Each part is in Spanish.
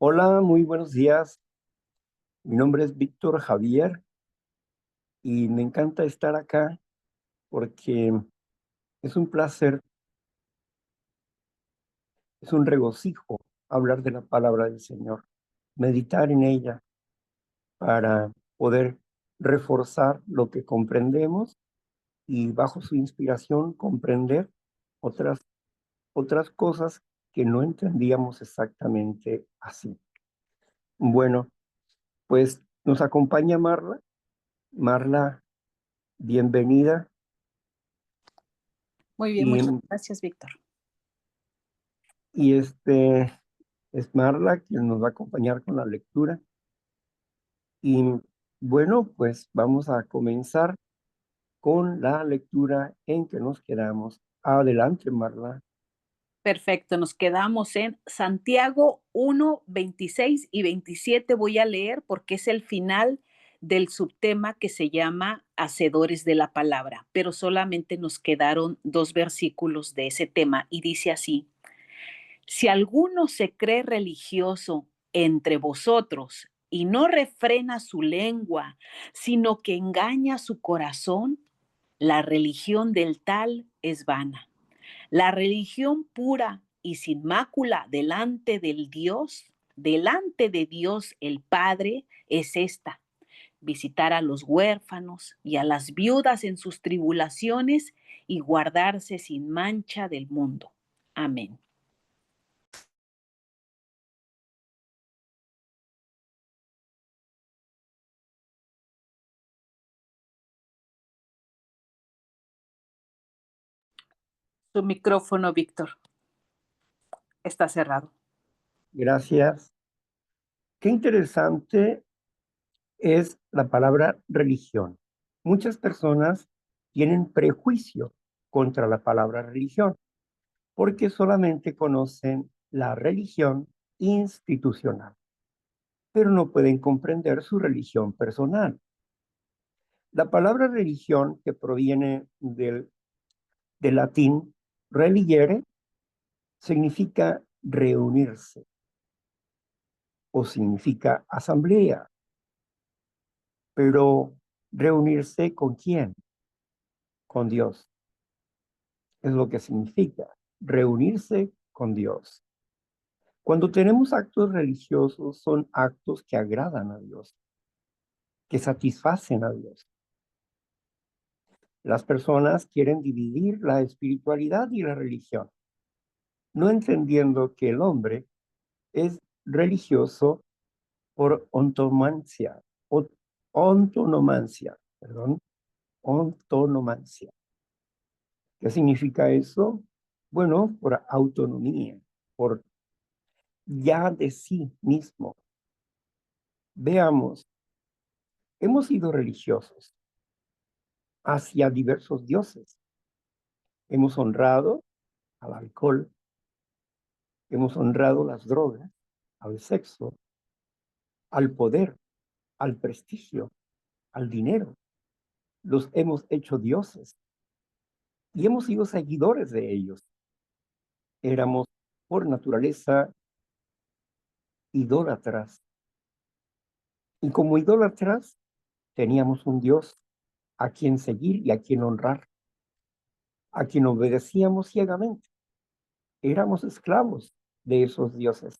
Hola, muy buenos días. Mi nombre es Víctor Javier y me encanta estar acá porque es un placer, es un regocijo hablar de la palabra del Señor, meditar en ella para poder reforzar lo que comprendemos y bajo su inspiración comprender otras, otras cosas que no entendíamos exactamente así. Bueno, pues nos acompaña Marla. Marla, bienvenida. Muy bien, Y muchas gracias, Víctor. Y es Marla quien nos va a acompañar con la lectura. Y bueno, pues vamos a comenzar con la lectura en que nos quedamos. Adelante, Marla. Perfecto, nos quedamos en Santiago 1, 26 y 27. Voy a leer porque es el final del subtema que se llama Hacedores de la Palabra, pero solamente nos quedaron dos versículos de ese tema y dice así: Si alguno se cree religioso entre vosotros y no refrena su lengua, sino que engaña su corazón, la religión del tal es vana. La religión pura y sin mácula delante de Dios el Padre, es esta: visitar a los huérfanos y a las viudas en sus tribulaciones y guardarse sin mancha del mundo. Amén. Su micrófono, Víctor, está cerrado. Gracias. Qué interesante es la palabra religión. Muchas personas tienen prejuicio contra la palabra religión porque solamente conocen la religión institucional, pero no pueden comprender su religión personal. La palabra religión, que proviene del latín religere, significa reunirse o significa asamblea, pero reunirse ¿con quién? Con Dios. Es lo que significa reunirse con Dios. Cuando tenemos actos religiosos, son actos que agradan a Dios, que satisfacen a Dios. Las personas quieren dividir la espiritualidad y la religión, no entendiendo que el hombre es religioso por ontomancia, ontonomancia, perdón, ontonomancia. ¿Qué significa eso? Bueno, por autonomía, por ya de sí mismo. Veamos, hemos sido religiosos hacia diversos dioses. Hemos honrado al alcohol, hemos honrado las drogas, al sexo, al poder, al prestigio, al dinero. Los hemos hecho dioses y hemos sido seguidores de ellos. Éramos por naturaleza idólatras. Y como idólatras teníamos un Dios a quien seguir y a quien honrar, a quien obedecíamos ciegamente. Éramos esclavos de esos dioses.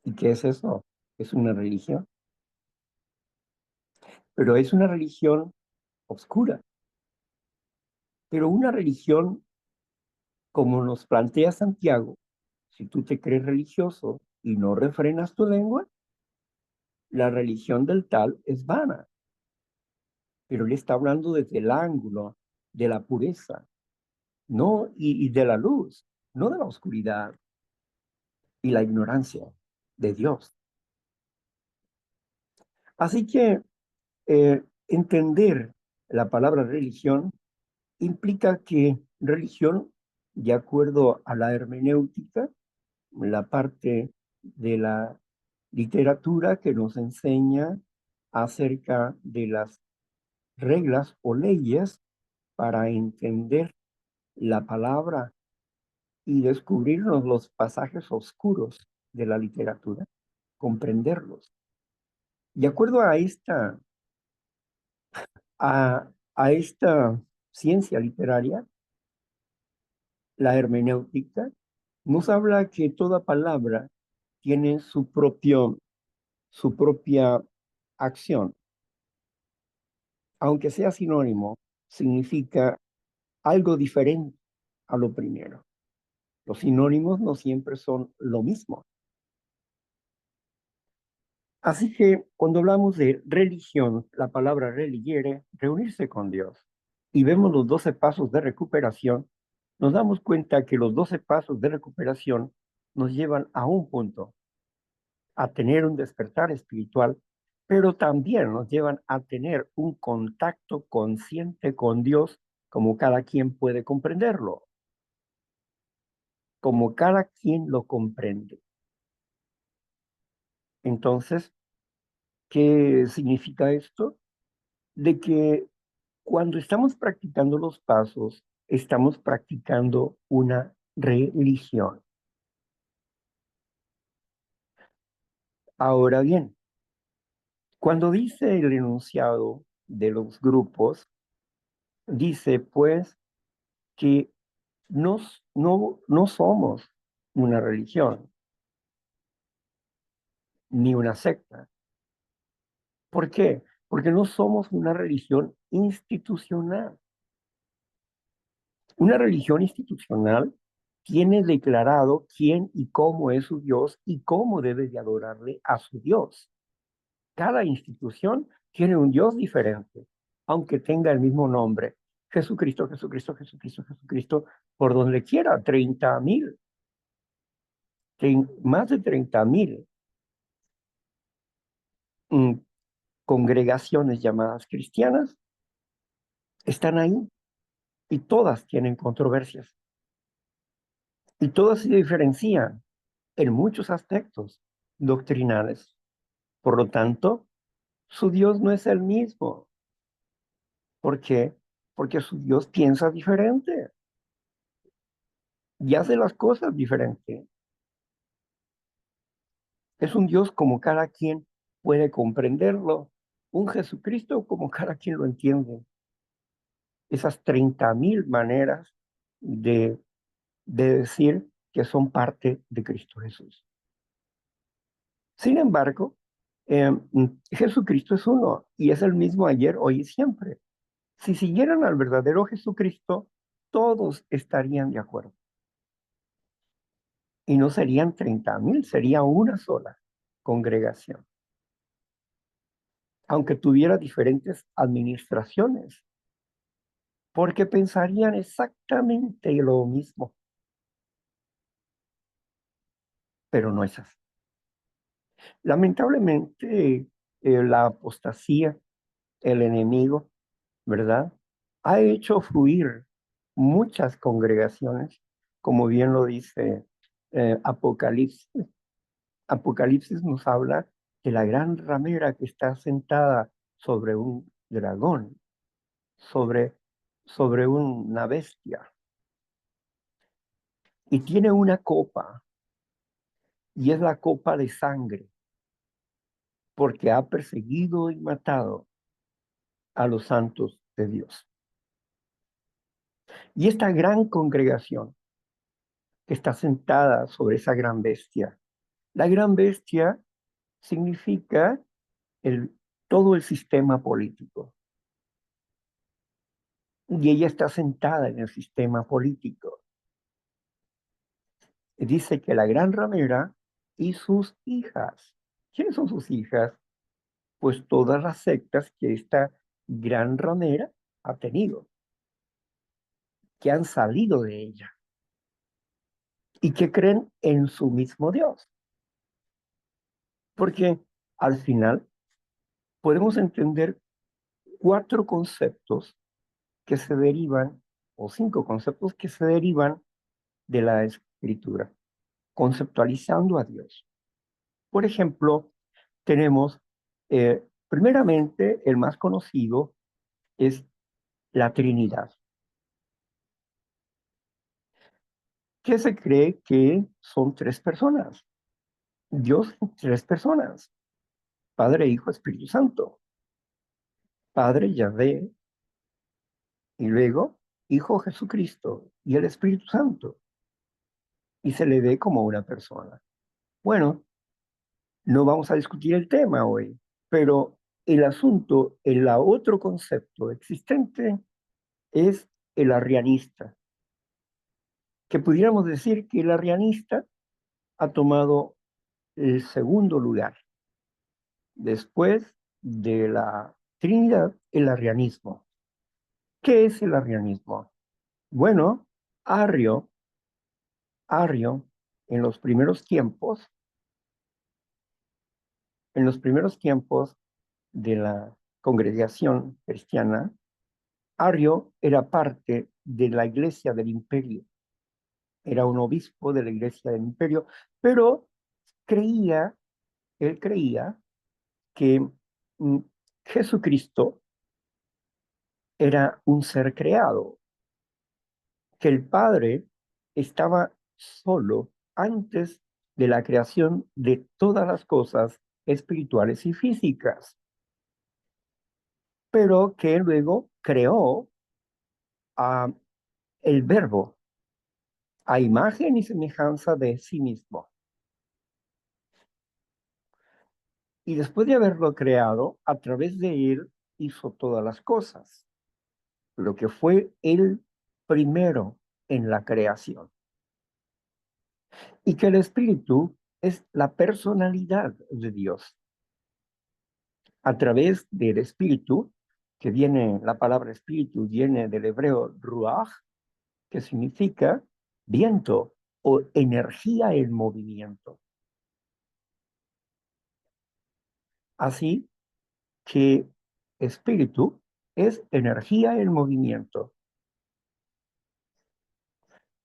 ¿Y qué es eso? Es una religión, pero es una religión oscura. Pero una religión, como nos plantea Santiago, si tú te crees religioso y no refrenas tu lengua, la religión del tal es vana. Pero él está hablando desde el ángulo de la pureza, no y de la luz, no de la oscuridad y la ignorancia de Dios. Así que entender la palabra religión implica que religión, de acuerdo a la hermenéutica, la parte de la literatura que nos enseña acerca de las reglas o leyes para entender la palabra y descubrirnos los pasajes oscuros de la literatura, comprenderlos. De acuerdo a esta ciencia literaria, la hermenéutica, nos habla que toda palabra tiene su propia acción. Aunque sea sinónimo, significa algo diferente a lo primero. Los sinónimos no siempre son lo mismo. Así que cuando hablamos de religión, la palabra religiere, reunirse con Dios, y vemos los 12 pasos de recuperación, nos damos cuenta que los 12 pasos de recuperación nos llevan a un punto, a tener un despertar espiritual, pero también nos llevan a tener un contacto consciente con Dios como cada quien puede comprenderlo, como cada quien lo comprende. Entonces, ¿qué significa esto? De que cuando estamos practicando los pasos, estamos practicando una religión. Ahora bien, cuando dice el enunciado de los grupos, dice pues que no somos una religión ni una secta. ¿Por qué? Porque no somos una religión institucional. Una religión institucional tiene declarado quién y cómo es su Dios y cómo debe de adorarle a su Dios. Cada institución tiene un Dios diferente, aunque tenga el mismo nombre. Jesucristo, Jesucristo, Jesucristo, Jesucristo, por donde quiera, 30,000, más de 30,000 mm, congregaciones llamadas cristianas están ahí y todas tienen controversias y todas se diferencian en muchos aspectos doctrinales. Por lo tanto, su Dios no es el mismo. ¿Por qué? Porque su Dios piensa diferente y hace las cosas diferente. Es un Dios como cada quien puede comprenderlo, un Jesucristo como cada quien lo entiende. Esas 30,000 maneras de, de decir que son parte de Cristo Jesús. Sin embargo, Jesucristo es uno y es el mismo ayer, hoy y siempre. Si siguieran al verdadero Jesucristo, todos estarían de acuerdo. Y no serían 30,000, sería una sola congregación. Aunque tuviera diferentes administraciones, porque pensarían exactamente lo mismo, pero no es así. Lamentablemente, la apostasía, el enemigo, ¿verdad? Ha hecho fluir muchas congregaciones, como bien lo dice Apocalipsis. Apocalipsis nos habla de la gran ramera que está sentada sobre un dragón, sobre, sobre una bestia, y tiene una copa, y es la copa de sangre, porque ha perseguido y matado a los santos de Dios. Y esta gran congregación que está sentada sobre esa gran bestia, la gran bestia significa el, todo el sistema político. Y ella está sentada en el sistema político. Y dice que la gran ramera y sus hijas. ¿Quiénes son sus hijas? Pues todas las sectas que esta gran ramera ha tenido, que han salido de ella y que creen en su mismo Dios. Porque al final podemos entender 4 conceptos que se derivan, o 5 conceptos que se derivan de la escritura, conceptualizando a Dios. Por ejemplo, tenemos, primeramente, el más conocido es la Trinidad, que se cree que son 3 personas, Dios en tres personas, Padre, Hijo, Espíritu Santo. Padre Yahvé y luego Hijo Jesucristo y el Espíritu Santo. Y se le ve como una persona. Bueno, no vamos a discutir el tema hoy, pero el asunto, el otro concepto existente es el arrianista, que pudiéramos decir que el arrianista ha tomado el segundo lugar. Después de la Trinidad, el arrianismo. ¿Qué es el arrianismo? Bueno, Arrio, Arrio, en los primeros tiempos, en los primeros tiempos de la congregación cristiana, Arrio era parte de la iglesia del imperio, era un obispo de la iglesia del imperio, pero creía, él creía que Jesucristo era un ser creado, que el Padre estaba solo antes de la creación de todas las cosas espirituales y físicas, pero que luego creó a el Verbo a imagen y semejanza de sí mismo. Y después de haberlo creado, a través de él hizo todas las cosas, lo que fue el primero en la creación. Y que el Espíritu es la personalidad de Dios. A través del Espíritu, que viene, la palabra Espíritu viene del hebreo ruach, que significa viento o energía en movimiento. Así que espíritu es energía en movimiento.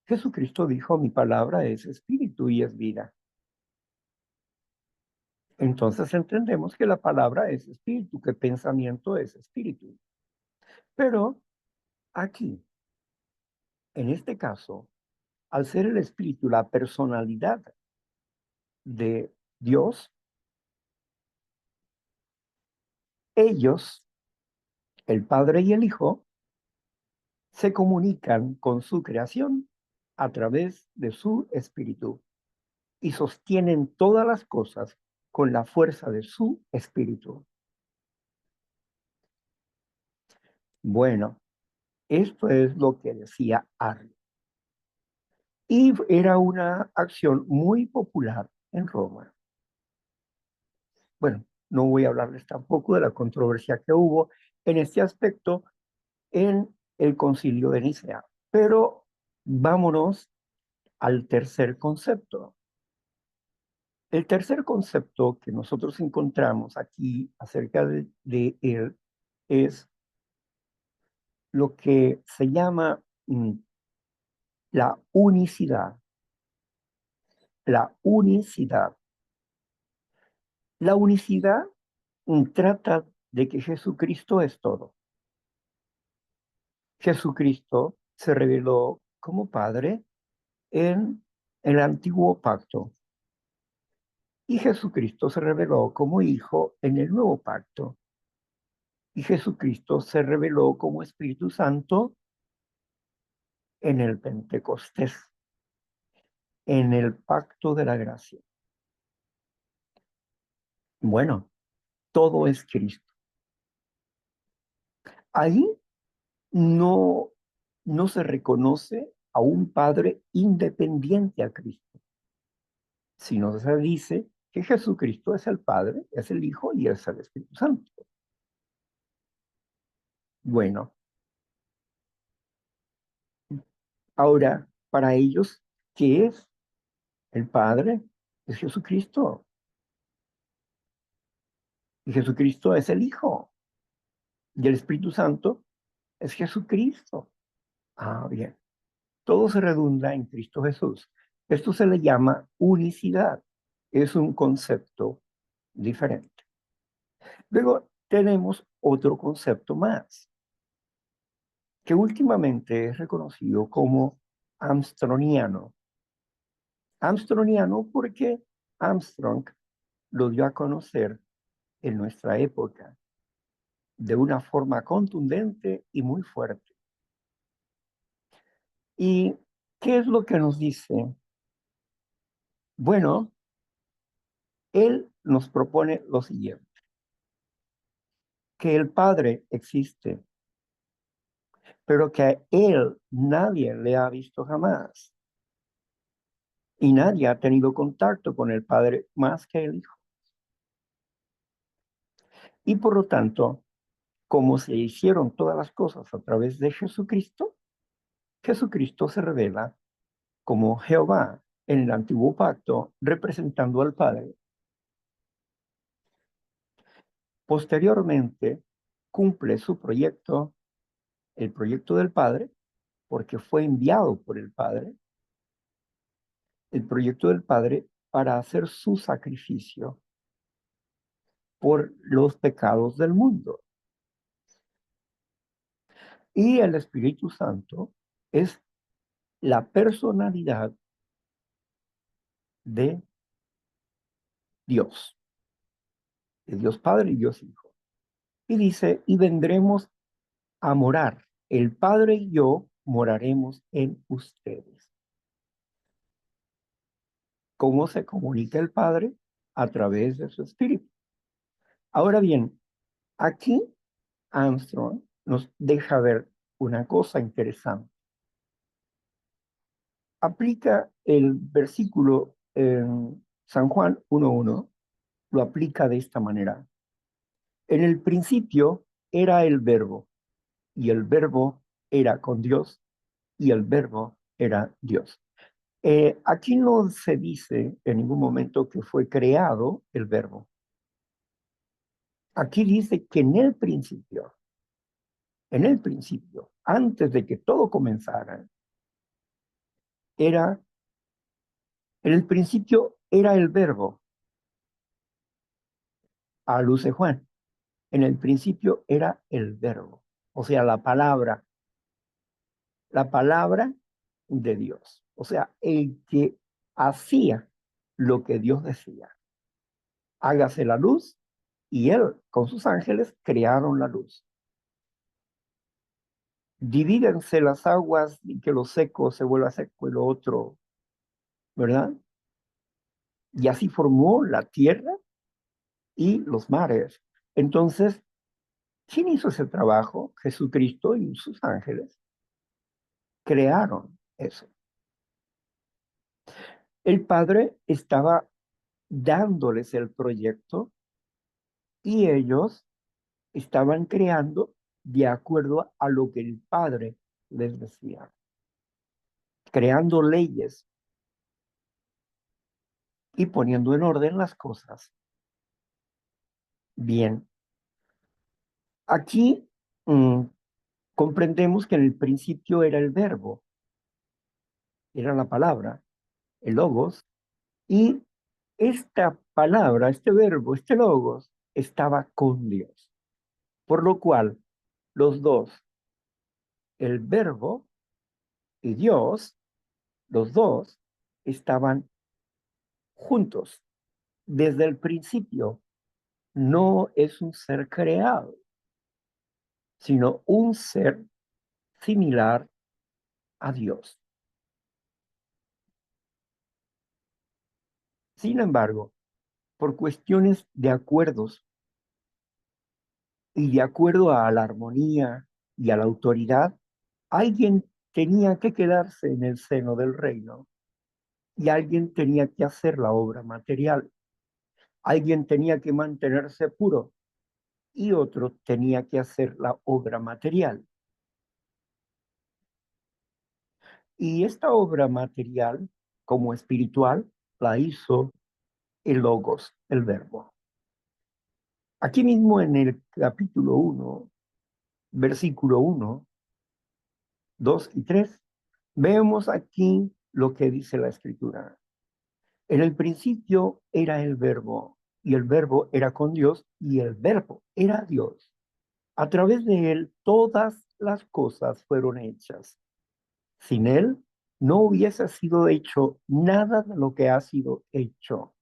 Jesucristo dijo, mi palabra es espíritu y es vida. Entonces entendemos que la palabra es espíritu, que pensamiento es espíritu. Pero aquí, en este caso, al ser el espíritu la personalidad de Dios, ellos, el Padre y el Hijo, se comunican con su creación a través de su espíritu y sostienen todas las cosas con la fuerza de su espíritu. Bueno, esto es lo que decía Arri. Y era una acción muy popular en Roma. Bueno, no voy a hablarles tampoco de la controversia que hubo en este aspecto en el concilio de Nicea. Pero vámonos al tercer concepto. El tercer concepto que nosotros encontramos aquí acerca de él es lo que se llama la unicidad. La unicidad. La unicidad trata de que Jesucristo es todo. Jesucristo se reveló como Padre en el antiguo pacto y Jesucristo se reveló como Hijo en el nuevo pacto y Jesucristo se reveló como Espíritu Santo en el Pentecostés, en el pacto de la gracia. Bueno, todo es Cristo. Ahí no, no se reconoce a un Padre independiente a Cristo, sino se dice que Jesucristo es el Padre, es el Hijo y es el Espíritu Santo. Bueno, ahora, para ellos, ¿qué es el Padre? Es Jesucristo. Y Jesucristo es el Hijo. Y el Espíritu Santo es Jesucristo. Ah, bien. Todo se redunda en Cristo Jesús. Esto se le llama unicidad. Es un concepto diferente. Luego tenemos otro concepto más, que últimamente es reconocido como armstroniano. Armstroniano, ¿por qué? Armstrong lo dio a conocer en nuestra época de una forma contundente y muy fuerte. ¿Y qué es lo que nos dice? Bueno, él nos propone lo siguiente, que el Padre existe, pero que a él nadie le ha visto jamás. Y nadie ha tenido contacto con el Padre más que el Hijo. Y por lo tanto, como se hicieron todas las cosas a través de Jesucristo, Jesucristo se revela como Jehová en el antiguo pacto, representando al Padre. Posteriormente, cumple su proyecto, el proyecto del Padre, porque fue enviado por el Padre, el proyecto del Padre para hacer su sacrificio por los pecados del mundo. Y el Espíritu Santo es la personalidad de Dios, de Dios Padre y Dios Hijo. Y dice, y vendremos a morar. El Padre y yo moraremos en ustedes. ¿Cómo se comunica el Padre? A través de su Espíritu. Ahora bien, aquí Armstrong nos deja ver una cosa interesante. Aplica el versículo en San Juan 1:1, lo aplica de esta manera. En el principio era el verbo, y el verbo era con Dios, y el verbo era Dios. Aquí no se dice en ningún momento que fue creado el verbo. Aquí dice que en el principio, antes de que todo comenzara, era, en el principio era el verbo, a luz de Juan. En el principio era el verbo, o sea, la palabra de Dios, o sea, el que hacía lo que Dios decía. Hágase la luz, y él con sus ángeles crearon la luz. Divídense las aguas y que lo seco se vuelva seco y lo otro, ¿verdad? Y así formó la tierra y los mares. Entonces, ¿quién hizo ese trabajo? Jesucristo y sus ángeles crearon eso. El Padre estaba dándoles el proyecto y ellos estaban creando de acuerdo a lo que el Padre les decía, creando leyes y poniendo en orden las cosas. Bien, aquí comprendemos que en el principio era el verbo, era la palabra, el logos, y esta palabra, este verbo, este logos, estaba con Dios. Por lo cual, los dos, el verbo y Dios, los dos, estaban juntos desde el principio. No es un ser creado, sino un ser similar a Dios. Sin embargo, por cuestiones de acuerdos y de acuerdo a la armonía y a la autoridad, alguien tenía que quedarse en el seno del reino y alguien tenía que hacer la obra material. Alguien tenía que mantenerse puro y otro tenía que hacer la obra material. Y esta obra material, como espiritual, la hizo el logos, el verbo. Aquí mismo en el capítulo 1, versículo 1, 2 y 3, vemos aquí lo que dice la escritura. En el principio era el verbo, y el verbo era con Dios, y el verbo era Dios. A través de él todas las cosas fueron hechas. Sin él no hubiese sido hecho nada de lo que ha sido hecho.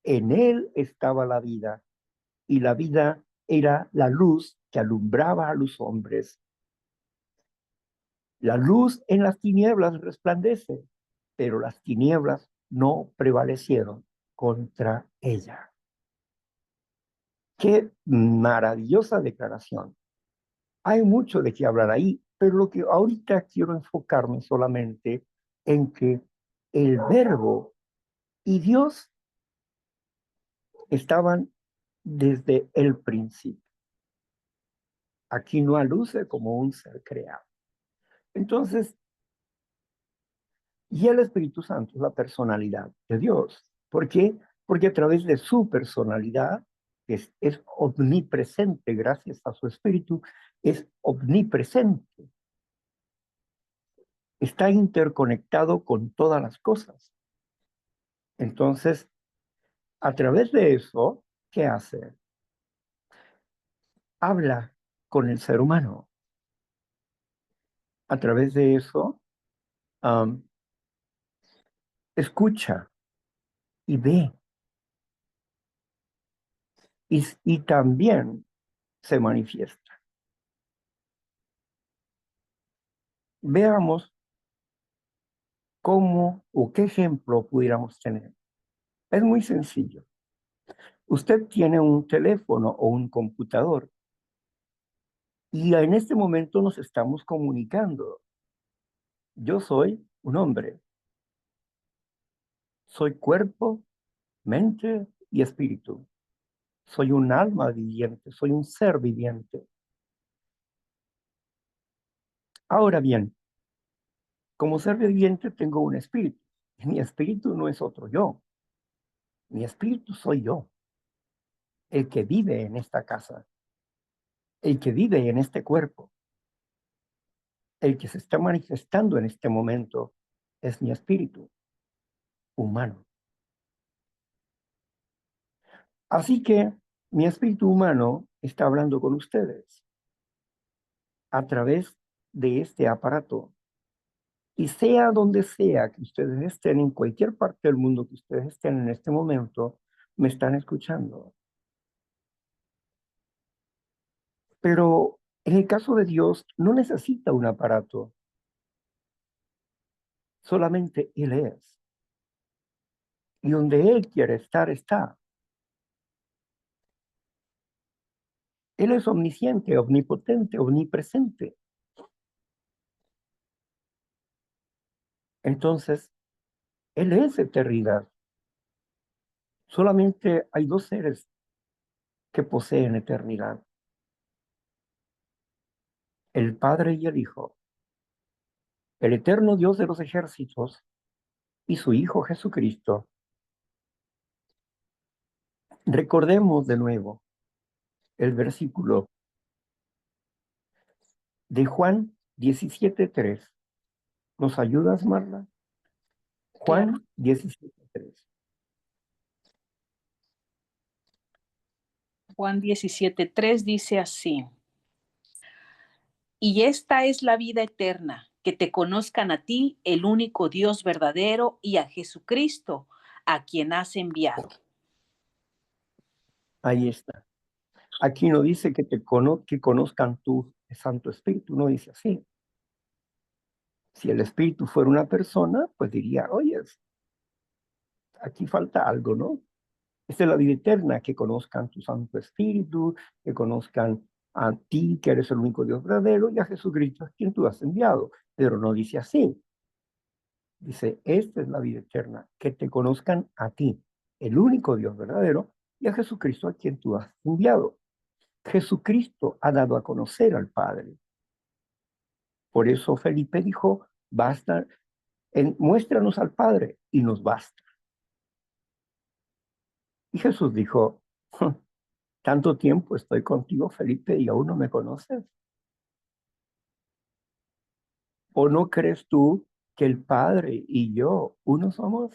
En él estaba la vida, y la vida era la luz que alumbraba a los hombres. La luz en las tinieblas resplandece, pero las tinieblas no prevalecieron contra ella. Qué maravillosa declaración. Hay mucho de qué hablar ahí, pero lo que ahorita quiero enfocarme solamente en que el verbo y Dios estaban desde el principio. Aquí no aluce como un ser creado. Entonces, y el Espíritu Santo es la personalidad de Dios. ¿Por qué? Porque a través de su personalidad, que es omnipresente gracias a su Espíritu, es omnipresente. Está interconectado con todas las cosas. Entonces, a través de eso, ¿qué hace? Habla con el ser humano. A través de eso, um, escucha y ve. Y también se manifiesta. Veamos cómo o qué ejemplo pudiéramos tener. Es muy sencillo. Usted tiene un teléfono o un computador y en este momento nos estamos comunicando. Yo soy un hombre. Soy cuerpo, mente y espíritu. Soy un alma viviente, soy un ser viviente. Ahora bien, como ser viviente tengo un espíritu. Y mi espíritu no es otro yo. Mi espíritu soy yo, el que vive en esta casa, el que vive en este cuerpo, el que se está manifestando en este momento es mi espíritu humano. Así que mi espíritu humano está hablando con ustedes a través de este aparato. Y sea donde sea que ustedes estén, en cualquier parte del mundo que ustedes estén en este momento, me están escuchando. Pero en el caso de Dios, no necesita un aparato, solamente Él es. Y donde Él quiere estar, está. Él es omnisciente, omnipotente, omnipresente. Entonces, Él es eternidad. Solamente hay dos seres que poseen eternidad, el Padre y el Hijo, el eterno Dios de los ejércitos y su Hijo Jesucristo. Recordemos de nuevo el versículo de Juan 17:3. ¿Nos ayudas, Marla? Claro. Juan 17:3. Juan 17:3 dice así: y esta es la vida eterna, que te conozcan a ti, el único Dios verdadero, y a Jesucristo, a quien has enviado. Ahí está. Aquí no dice que conozcan tu Santo Espíritu, no dice así. Si el Espíritu fuera una persona, pues diría, oye, aquí falta algo, ¿no? Esta es la vida eterna, que conozcan tu Santo Espíritu, que conozcan a ti, que eres el único Dios verdadero, y a Jesucristo, a quien tú has enviado. Pero no dice así. Dice, esta es la vida eterna, que te conozcan a ti, el único Dios verdadero, y a Jesucristo, a quien tú has enviado. Jesucristo ha dado a conocer al Padre. Por eso Felipe dijo, basta, muéstranos al Padre y nos basta. Y Jesús dijo, tanto tiempo estoy contigo, Felipe, y aún no me conoces. ¿O no crees tú que el Padre y yo uno somos?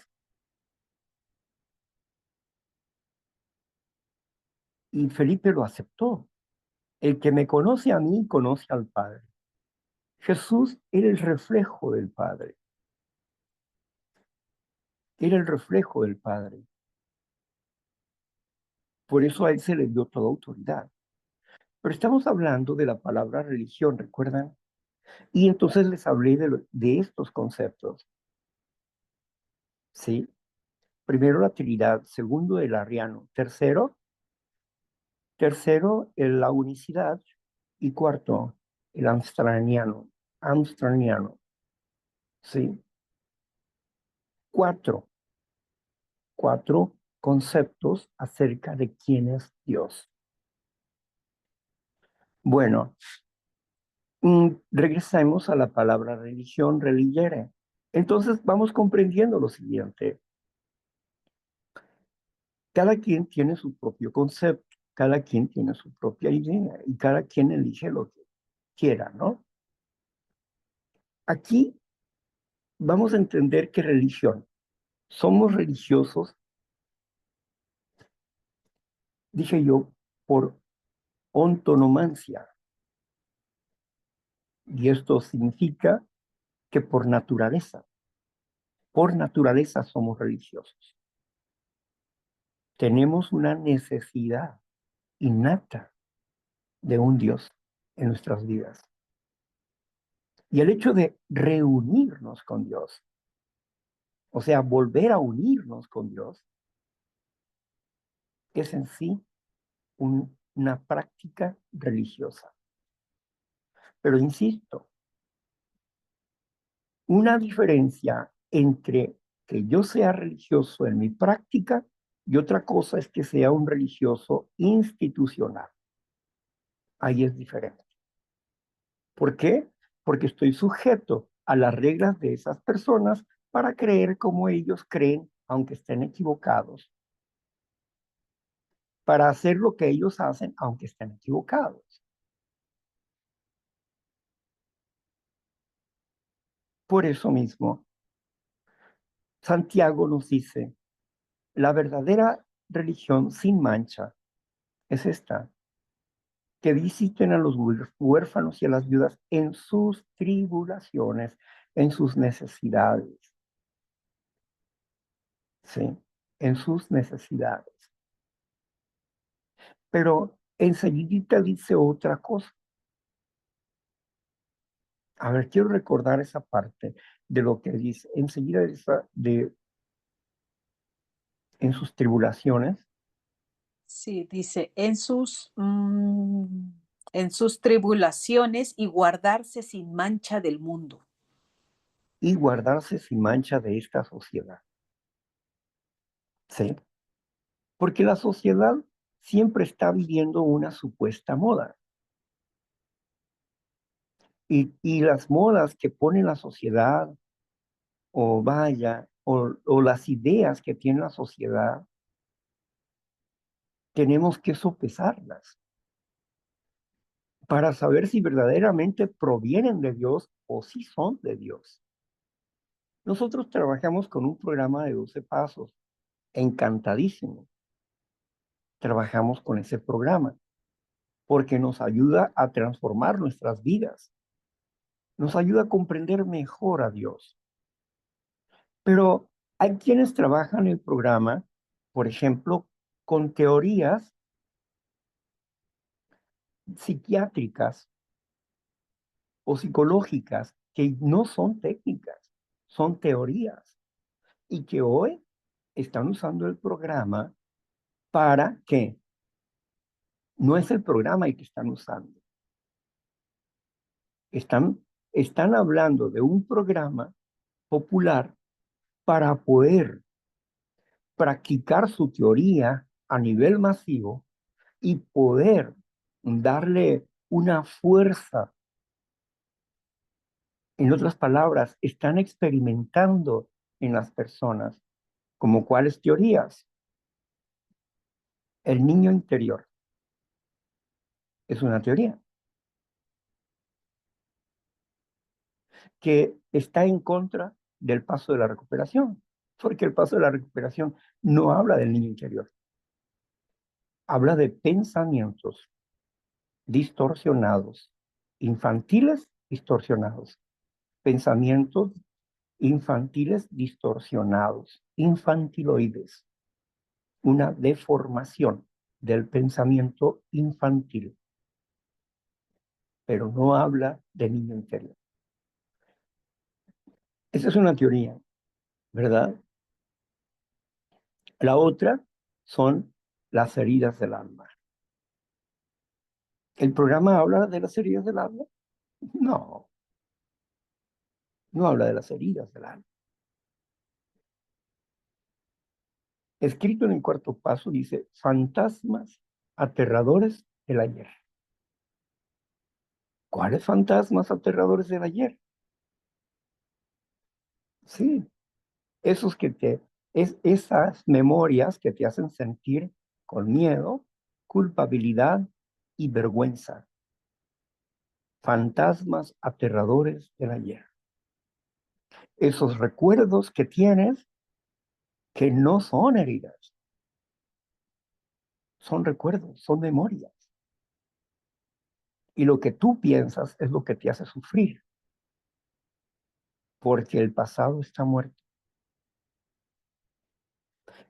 Y Felipe lo aceptó. El que me conoce a mí, conoce al Padre. Jesús era el reflejo del Padre. Era el reflejo del Padre. Por eso a él se le dio toda autoridad. Pero estamos hablando de la palabra religión, ¿recuerdan? Y entonces les hablé de estos conceptos, ¿sí? Primero la Trinidad, segundo el arriano, tercero la unicidad y cuarto el amstraniano, ¿sí? Cuatro conceptos acerca de quién es Dios. Bueno, regresemos a la palabra religión, religere. Entonces vamos comprendiendo lo siguiente. Cada quien tiene su propio concepto, cada quien tiene su propia idea y cada quien elige lo que quiera, ¿no? Aquí vamos a entender que religión, somos religiosos, dije yo, por ontonomancia. Y esto significa que por naturaleza somos religiosos. Tenemos una necesidad innata de un Dios en nuestras vidas. Y el hecho de reunirnos con Dios, o sea, volver a unirnos con Dios, es en sí una práctica religiosa. Pero insisto, una diferencia entre que yo sea religioso en mi práctica y otra cosa es que sea un religioso institucional. Ahí es diferente. ¿Por qué? Porque estoy sujeto a las reglas de esas personas para creer como ellos creen, aunque estén equivocados, para hacer lo que ellos hacen, aunque estén equivocados. Por eso mismo, Santiago nos dice, la verdadera religión sin mancha es esta, que visiten a los huérfanos y a las viudas en sus tribulaciones, en sus necesidades, ¿sí? En sus necesidades. Pero enseguida dice otra cosa. A ver, quiero recordar esa parte de lo que dice. Enseguida en sus tribulaciones. Sí, dice, en sus tribulaciones y guardarse sin mancha del mundo. Y guardarse sin mancha de esta sociedad. ¿Sí? Porque la sociedad siempre está viviendo una supuesta moda. Y las modas que pone la sociedad, o las ideas que tiene la sociedad, tenemos que sopesarlas para saber si verdaderamente provienen de Dios o si son de Dios. Nosotros trabajamos con un programa de 12 pasos, encantadísimo. Trabajamos con ese programa porque nos ayuda a transformar nuestras vidas, nos ayuda a comprender mejor a Dios. Pero hay quienes trabajan el programa, por ejemplo, con teorías psiquiátricas o psicológicas que no son técnicas, son teorías y que hoy están usando el programa para que no es el programa el que están usando. Están, están hablando de un programa popular para poder practicar su teoría a nivel masivo y poder darle una fuerza. En otras palabras, están experimentando en las personas como cuáles teorías. El niño interior es una teoría que está en contra del paso de la recuperación, porque el paso de la recuperación no habla del niño interior, habla de pensamientos distorsionados, infantiles distorsionados, pensamientos infantiles distorsionados, infantiloides, una deformación. del pensamiento infantil, pero no habla de niño interior. Esa es una teoría, ¿verdad? La otra son las heridas del alma. ¿El programa habla de las heridas del alma? No, no habla de las heridas del alma. Escrito en el cuarto paso dice, fantasmas aterradores del ayer. ¿Cuáles fantasmas aterradores del ayer? Sí, esos esas memorias que te hacen sentir con miedo, culpabilidad y vergüenza. Fantasmas aterradores del ayer. Esos recuerdos que tienes que no son heridas, son recuerdos, son memorias. Y lo que tú piensas es lo que te hace sufrir, porque el pasado está muerto.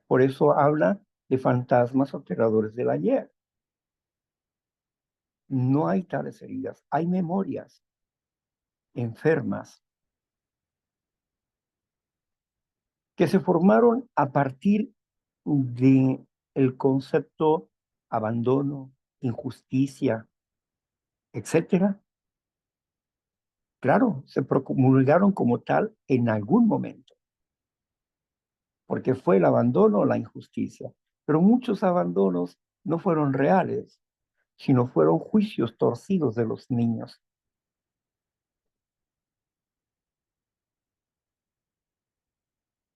Por eso habla de fantasmas aterradores del ayer. No hay tales heridas, hay memorias enfermas que se formaron a partir de el concepto abandono, injusticia, etcétera. Claro, se promulgaron como tal en algún momento, porque fue el abandono o la injusticia. Pero muchos abandonos no fueron reales, sino fueron juicios torcidos de los niños.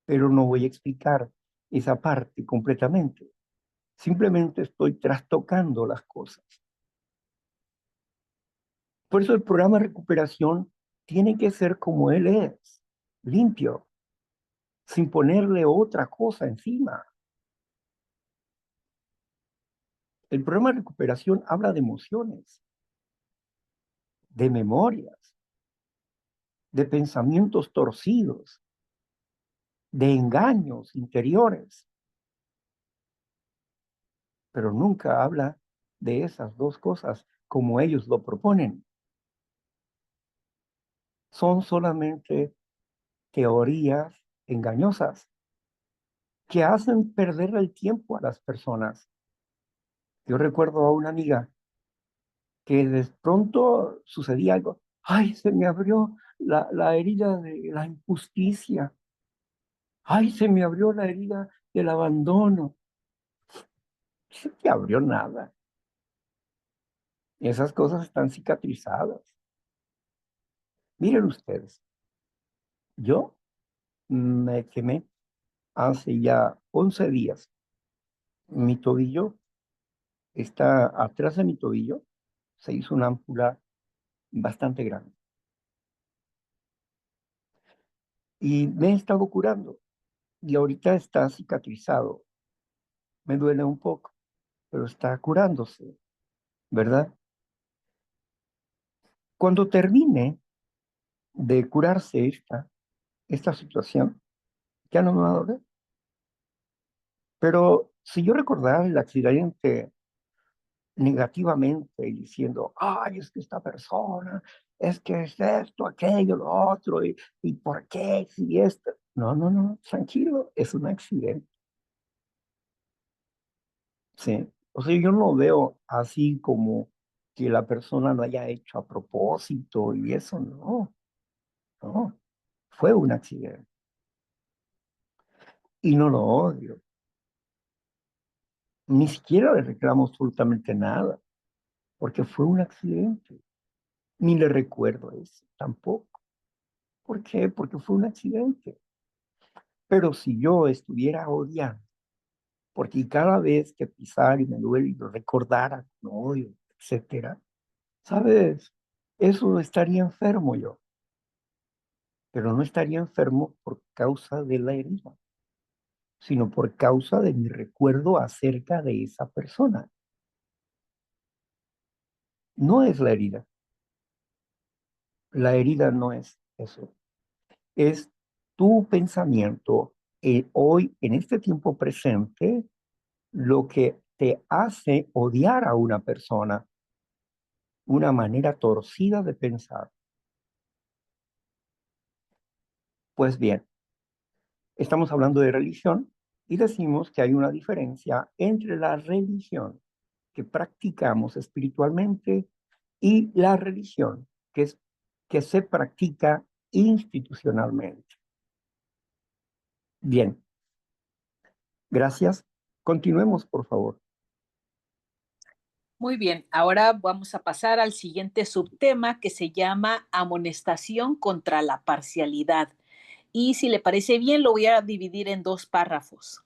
Pero no voy a explicar esa parte completamente. Simplemente estoy trastocando las cosas. Por eso el programa de recuperación tiene que ser como él es, limpio, sin ponerle otra cosa encima. El programa de recuperación habla de emociones, de memorias, de pensamientos torcidos, de engaños interiores, pero nunca habla de esas dos cosas como ellos lo proponen. Son solamente teorías engañosas que hacen perder el tiempo a las personas. Yo recuerdo a una amiga que de pronto sucedía algo, ay, se me abrió la herida de la injusticia, ay, se me abrió la herida del abandono. No se te abrió nada. Esas cosas están cicatrizadas. Miren ustedes, yo me quemé hace ya 11 días. Mi tobillo está atrás de mi tobillo, se hizo una ámpula bastante grande. Y me he estado curando y ahorita está cicatrizado. Me duele un poco, pero está curándose, ¿verdad? Cuando termine de curarse esta situación, ya no me va a doler. Pero si yo recordara el accidente negativamente y diciendo, ay, es que esta persona, es que es esto, aquello, lo otro, y por qué, si esto. No, no, no, tranquilo, es un accidente, ¿sí? O sea, yo no veo así como que la persona lo haya hecho a propósito y eso, no, no, fue un accidente. Y no lo odio, ni siquiera le reclamo absolutamente nada, porque fue un accidente, ni le recuerdo eso tampoco. ¿Por qué? Porque fue un accidente. Pero si yo estuviera odiando, porque cada vez que pisara y me duele y lo recordara con odio, etcétera, ¿sabes? Eso estaría enfermo yo, pero no estaría enfermo por causa de la herida, sino por causa de mi recuerdo acerca de esa persona. No es la herida no es eso, es tu pensamiento hoy, en este tiempo presente, lo que te hace odiar a una persona, una manera torcida de pensar. Pues bien, estamos hablando de religión y decimos que hay una diferencia entre la religión que practicamos espiritualmente y la religión que se practica institucionalmente. Bien, gracias. Continuemos, por favor. Muy bien, ahora vamos a pasar al siguiente subtema que se llama amonestación contra la parcialidad. Y si le parece bien, lo voy a dividir en dos párrafos.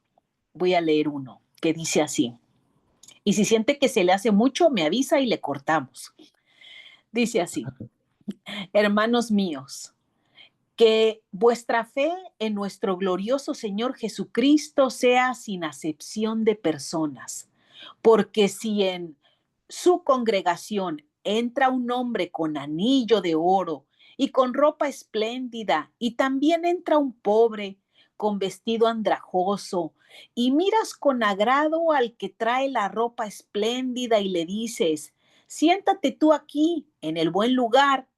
Voy a leer uno que dice así. Y si siente que se le hace mucho, me avisa y le cortamos. Dice así, hermanos míos, que vuestra fe en nuestro glorioso Señor Jesucristo sea sin acepción de personas, porque si en su congregación entra un hombre con anillo de oro y con ropa espléndida, y también entra un pobre con vestido andrajoso, y miras con agrado al que trae la ropa espléndida y le dices, siéntate tú aquí en el buen lugar,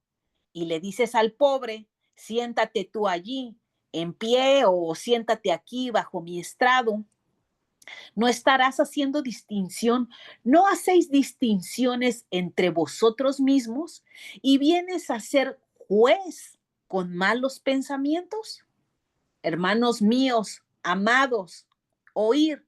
y le dices al pobre, siéntate tú allí en pie o siéntate aquí bajo mi estrado, no estarás haciendo distinción, no hacéis distinciones entre vosotros mismos y vienes a ser juez con malos pensamientos. Hermanos míos, amados, oír,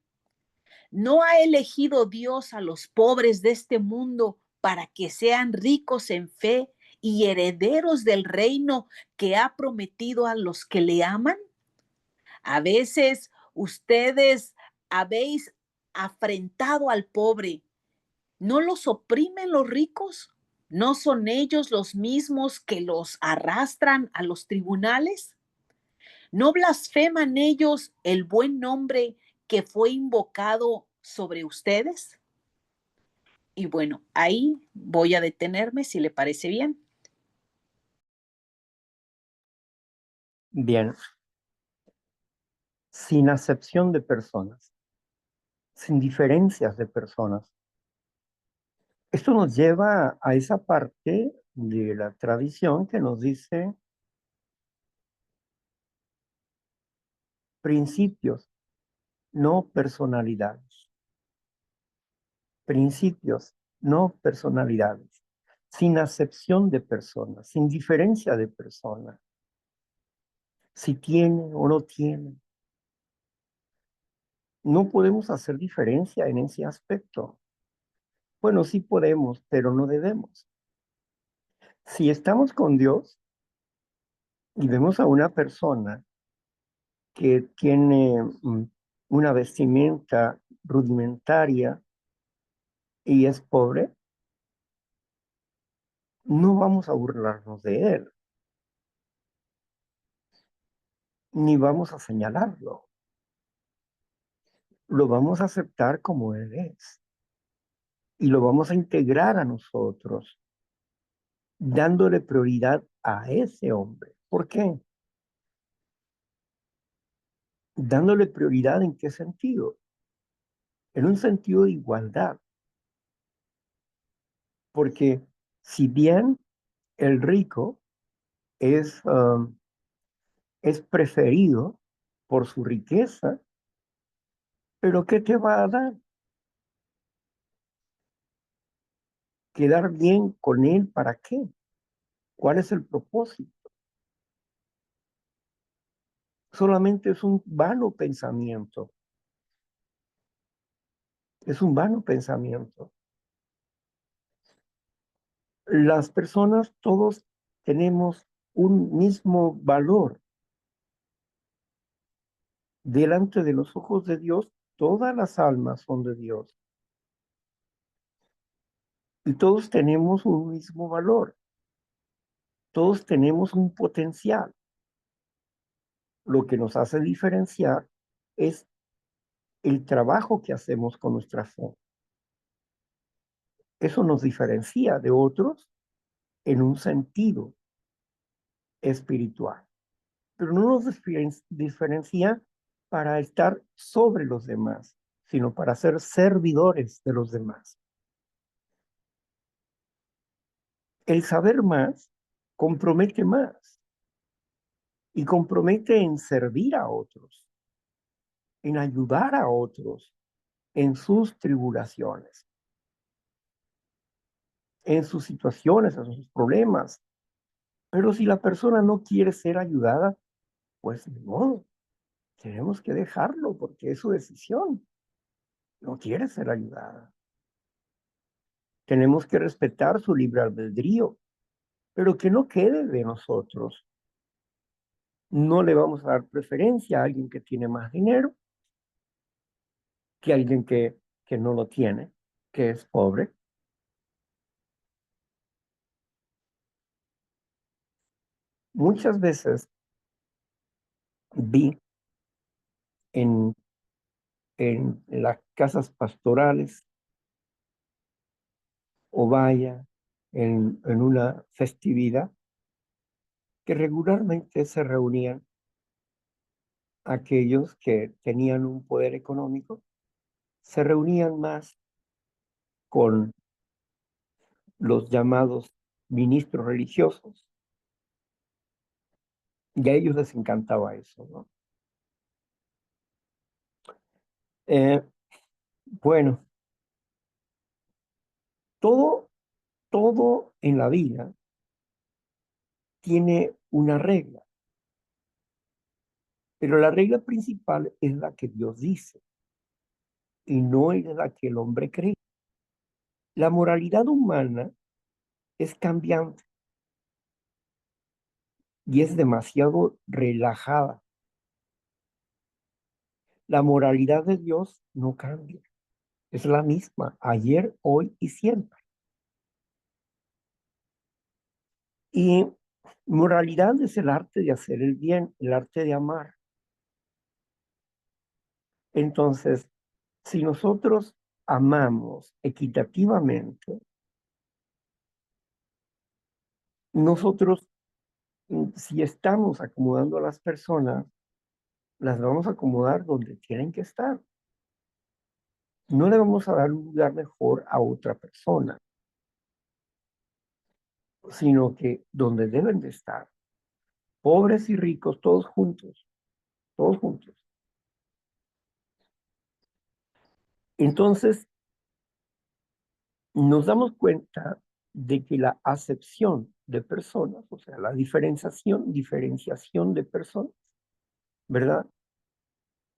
¿no ha elegido Dios a los pobres de este mundo para que sean ricos en fe y herederos del reino que ha prometido a los que le aman? A veces ustedes habéis afrentado al pobre. ¿No los oprimen los ricos? ¿No son ellos los mismos que los arrastran a los tribunales? ¿No blasfeman ellos el buen nombre que fue invocado sobre ustedes? Y bueno, ahí voy a detenerme si le parece bien. Bien, sin acepción de personas, sin diferencias de personas. Esto nos lleva a esa parte de la tradición que nos dice principios, no personalidades. Principios, no personalidades. Sin acepción de personas, sin diferencia de personas. Si tiene o no tiene. No podemos hacer diferencia en ese aspecto. Bueno, sí podemos, pero no debemos. Si estamos con Dios y vemos a una persona que tiene una vestimenta rudimentaria y es pobre, no vamos a burlarnos de él, ni vamos a señalarlo. Lo vamos a aceptar como él es y lo vamos a integrar a nosotros, dándole prioridad a ese hombre. ¿Por qué? Dándole prioridad ¿en qué sentido? En un sentido de igualdad. Porque si bien el rico es preferido por su riqueza, pero ¿qué te va a dar? ¿Quedar bien con él para qué? ¿Cuál es el propósito? Solamente es un vano pensamiento. Es un vano pensamiento. Las personas, todos tenemos un mismo valor. Delante de los ojos de Dios, todas las almas son de Dios. Y todos tenemos un mismo valor. Todos tenemos un potencial. Lo que nos hace diferenciar es el trabajo que hacemos con nuestra fe. Eso nos diferencia de otros en un sentido espiritual, pero no nos diferencia para estar sobre los demás, sino para ser servidores de los demás. El saber más compromete más y compromete en servir a otros, en ayudar a otros en sus tribulaciones, en sus situaciones, en sus problemas. Pero si la persona no quiere ser ayudada, pues no, tenemos que dejarlo porque es su decisión. No quiere ser ayudada. Tenemos que respetar su libre albedrío, pero que no quede de nosotros. No le vamos a dar preferencia a alguien que tiene más dinero que a alguien que no lo tiene, que es pobre. Muchas veces vi en, en las casas pastorales o vaya en una festividad que regularmente se reunían aquellos que tenían un poder económico, se reunían más con los llamados ministros religiosos, y a ellos les encantaba eso, ¿no? Eh, bueno, todo, todo en la vida tiene una regla, pero la regla principal es la que Dios dice y no es la que el hombre cree. La moralidad humana es cambiante y es demasiado relajada. La moralidad de Dios no cambia, es la misma ayer, hoy y siempre. Y moralidad es el arte de hacer el bien, el arte de amar. Entonces, si nosotros amamos equitativamente, nosotros, si estamos acomodando a las personas, las vamos a acomodar donde tienen que estar. No le vamos a dar un lugar mejor a otra persona, sino que donde deben de estar, pobres y ricos, todos juntos, todos juntos. Entonces, nos damos cuenta de que la acepción de personas, o sea, la diferenciación de personas, ¿verdad?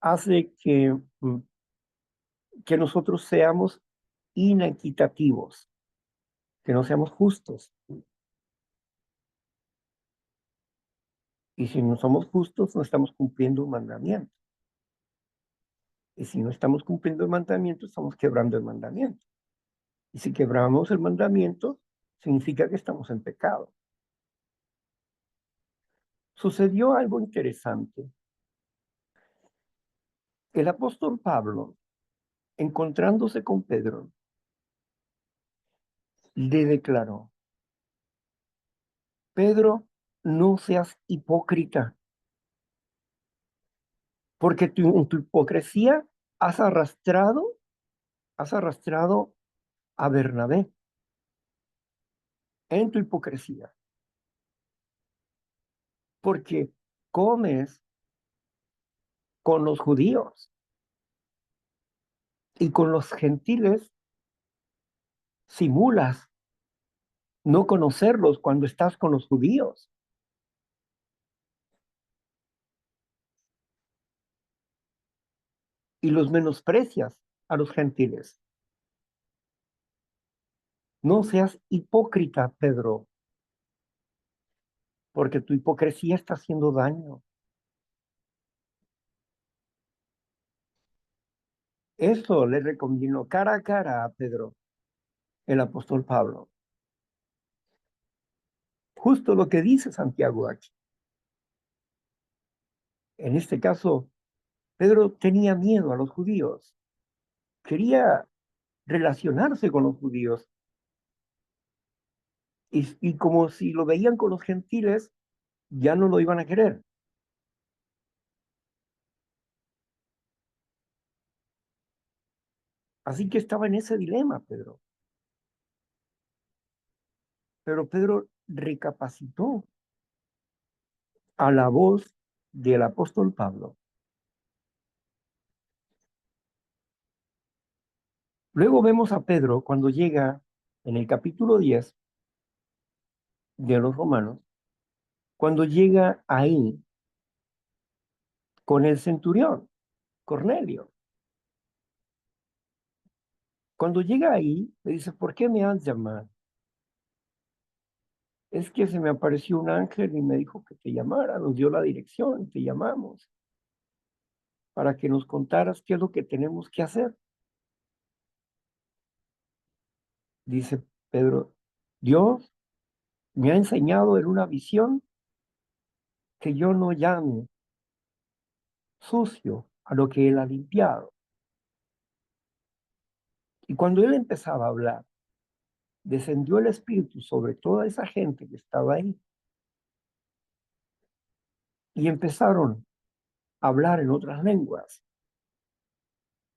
Hace que nosotros seamos inequitativos, que no seamos justos. Y si no somos justos, no estamos cumpliendo un mandamiento. Y si no estamos cumpliendo el mandamiento, estamos quebrando el mandamiento. Y si quebramos el mandamiento, significa que estamos en pecado. Sucedió algo interesante. El apóstol Pablo, encontrándose con Pedro, le declaró: Pedro, no seas hipócrita, porque en tu hipocresía has arrastrado a Bernabé, en tu hipocresía, porque comes con los judíos y con los gentiles simulas no conocerlos cuando estás con los judíos y los menosprecias a los gentiles. No seas hipócrita, Pedro, porque tu hipocresía está haciendo daño. Eso le recomendó cara a cara a Pedro, el apóstol Pablo. Justo lo que dice Santiago aquí. En este caso, Pedro tenía miedo a los judíos. Quería relacionarse con los judíos. Y como si lo veían con los gentiles, ya no lo iban a querer. Así que estaba en ese dilema, Pedro. Pero Pedro recapacitó a la voz del apóstol Pablo. Luego vemos a Pedro cuando llega en el capítulo 10 de los Romanos, cuando llega ahí con el centurión, Cornelio. Cuando llega ahí, le dice, ¿por qué me has llamado? Es que se me apareció un ángel y me dijo que te llamara, nos dio la dirección, te llamamos para que nos contaras qué es lo que tenemos que hacer. Dice Pedro, Dios me ha enseñado en una visión que yo no llame sucio a lo que él ha limpiado. Y cuando él empezaba a hablar, descendió el Espíritu sobre toda esa gente que estaba ahí y empezaron a hablar en otras lenguas.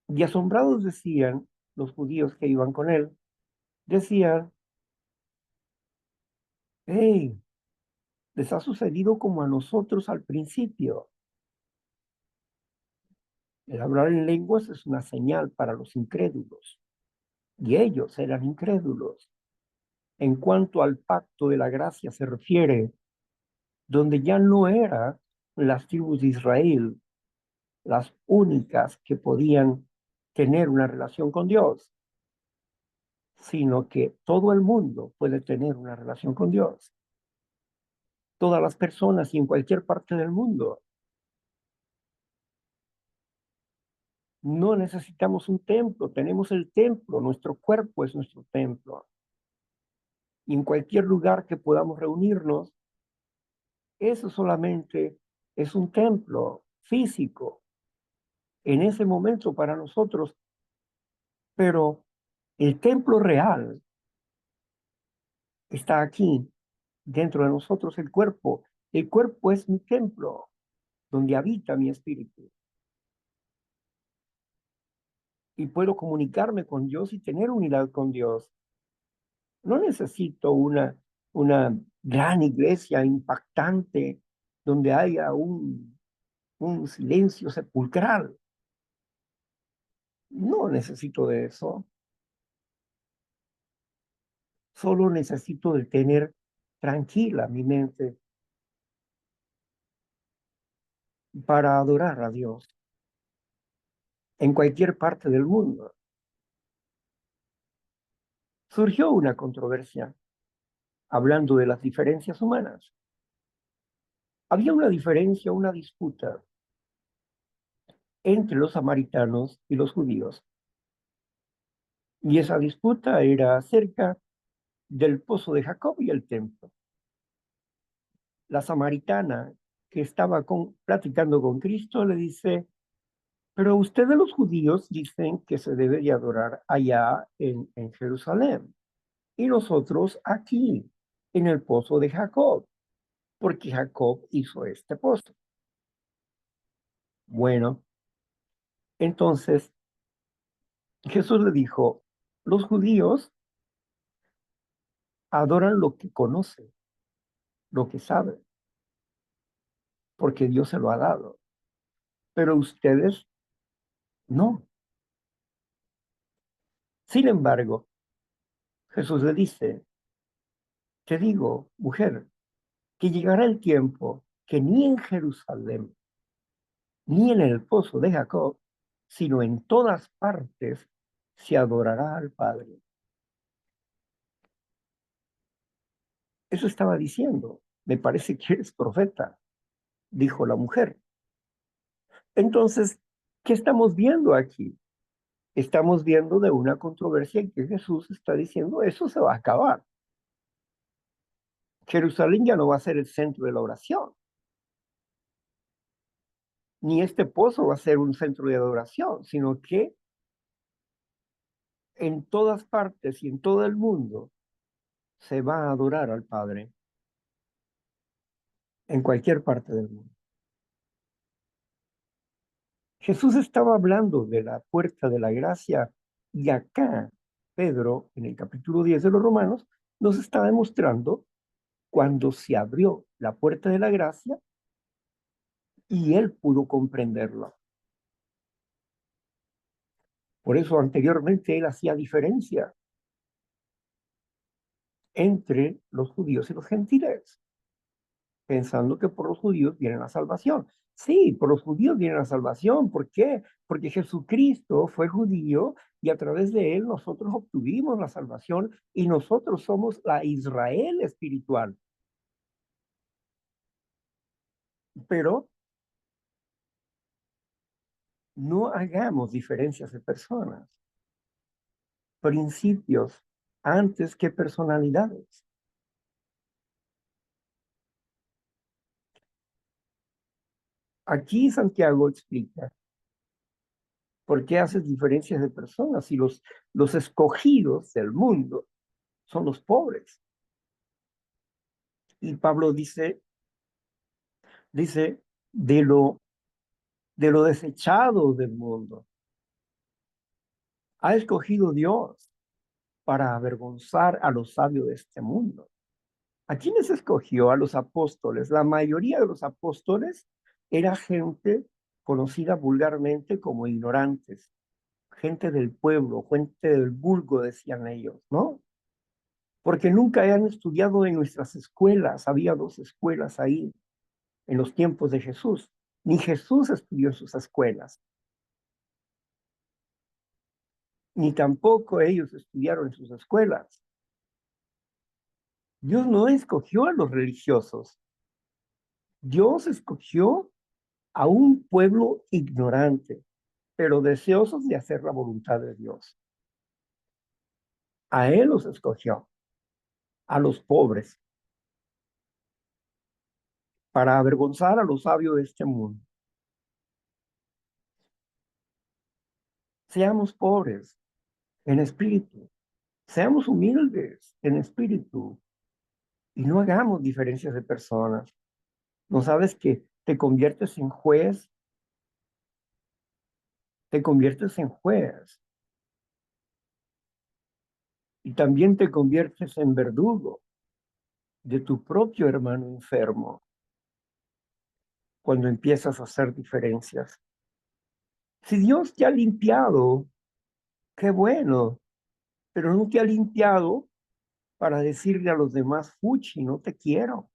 Y asombrados decían los judíos que iban con él, decían, hey, les ha sucedido como a nosotros al principio. El hablar en lenguas es una señal para los incrédulos, y ellos eran incrédulos. En cuanto al pacto de la gracia se refiere, donde ya no eran las tribus de Israel las únicas que podían tener una relación con Dios, sino que todo el mundo puede tener una relación con Dios. Todas las personas y en cualquier parte del mundo. No necesitamos un templo, tenemos el templo, nuestro cuerpo es nuestro templo. Y en cualquier lugar que podamos reunirnos, eso solamente es un templo físico en ese momento para nosotros, pero el templo real está aquí, dentro de nosotros, el cuerpo. El cuerpo es mi templo, donde habita mi espíritu. Y puedo comunicarme con Dios y tener unidad con Dios. No necesito una gran iglesia impactante donde haya un silencio sepulcral. No necesito de eso. Solo necesito de tener tranquila mi mente para adorar a Dios en cualquier parte del mundo. Surgió una controversia hablando de las diferencias humanas. Había una diferencia, una disputa entre los samaritanos y los judíos. Y esa disputa era acerca del pozo de Jacob y el templo. La samaritana que estaba platicando con Cristo le dice, pero ustedes los judíos dicen que se debe de adorar allá en Jerusalén y nosotros aquí, en el pozo de Jacob, porque Jacob hizo este pozo. Bueno, entonces Jesús le dijo, los judíos adoran lo que conocen, lo que saben, porque Dios se lo ha dado, pero ustedes no. Sin embargo, Jesús le dice, te digo, mujer, que llegará el tiempo que ni en Jerusalén, ni en el pozo de Jacob, sino en todas partes se adorará al Padre. Eso estaba diciendo. Me parece que eres profeta, dijo la mujer. Entonces, ¿qué estamos viendo aquí? Estamos viendo de una controversia en que Jesús está diciendo, eso se va a acabar. Jerusalén ya no va a ser el centro de la oración, ni este pozo va a ser un centro de adoración, sino que en todas partes y en todo el mundo se va a adorar al Padre, en cualquier parte del mundo. Jesús estaba hablando de la puerta de la gracia Y acá, Pedro, en el capítulo 10 de los Romanos, nos está demostrando cuando se abrió la puerta de la gracia y él pudo comprenderlo. Por eso anteriormente él hacía diferencia entre los judíos y los gentiles, pensando que por los judíos viene la salvación. Sí, por los judíos viene la salvación. ¿Por qué? Porque Jesucristo fue judío y a través de él nosotros obtuvimos la salvación y nosotros somos la Israel espiritual. Pero no hagamos diferencias de personas, principios antes que personalidades. Aquí Santiago explica por qué haces diferencias de personas si los escogidos del mundo son los pobres. Y Pablo dice de lo desechado del mundo. Ha escogido Dios para avergonzar a los sabios de este mundo. ¿A quiénes escogió? A los apóstoles. La mayoría de los apóstoles era gente conocida vulgarmente como ignorantes, gente del pueblo, gente del vulgo, decían ellos, ¿no? Porque nunca han estudiado en nuestras escuelas. Había dos escuelas ahí en los tiempos de Jesús. Ni Jesús estudió en sus escuelas, ni tampoco ellos estudiaron en sus escuelas. Dios no escogió a los religiosos. Dios escogió a un pueblo ignorante, pero deseosos de hacer la voluntad de Dios. A Él los escogió, a los pobres, para avergonzar a los sabios de este mundo. Seamos pobres en espíritu, seamos humildes en espíritu y no hagamos diferencias de personas. ¿No sabes que te conviertes en juez? Te conviertes en juez y también te conviertes en verdugo de tu propio hermano enfermo cuando empiezas a hacer diferencias. Si Dios te ha limpiado, qué bueno, pero no te ha limpiado para decirle a los demás, fuchi, no te quiero.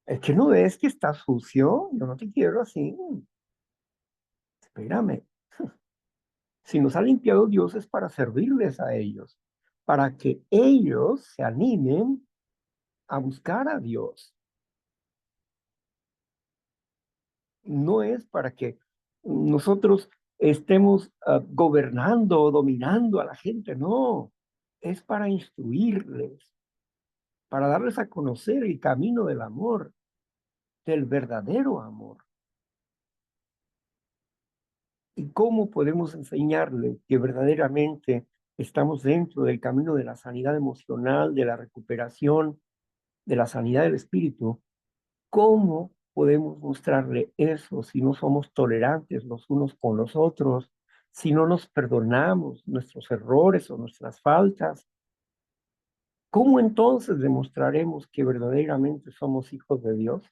Es que no ves que estás sucio, yo no te quiero así. Espérame. Si nos ha limpiado Dios es para servirles a ellos, para que ellos se animen a buscar a Dios. No es para que nosotros estemos gobernando o dominando a la gente, no. Es para instruirles, para darles a conocer el camino del amor, del verdadero amor. ¿Y cómo podemos enseñarle que verdaderamente estamos dentro del camino de la sanidad emocional, de la recuperación, de la sanidad del espíritu? ¿Cómo podemos mostrarle eso si no somos tolerantes los unos con los otros, si no nos perdonamos nuestros errores o nuestras faltas? ¿Cómo entonces demostraremos que verdaderamente somos hijos de Dios?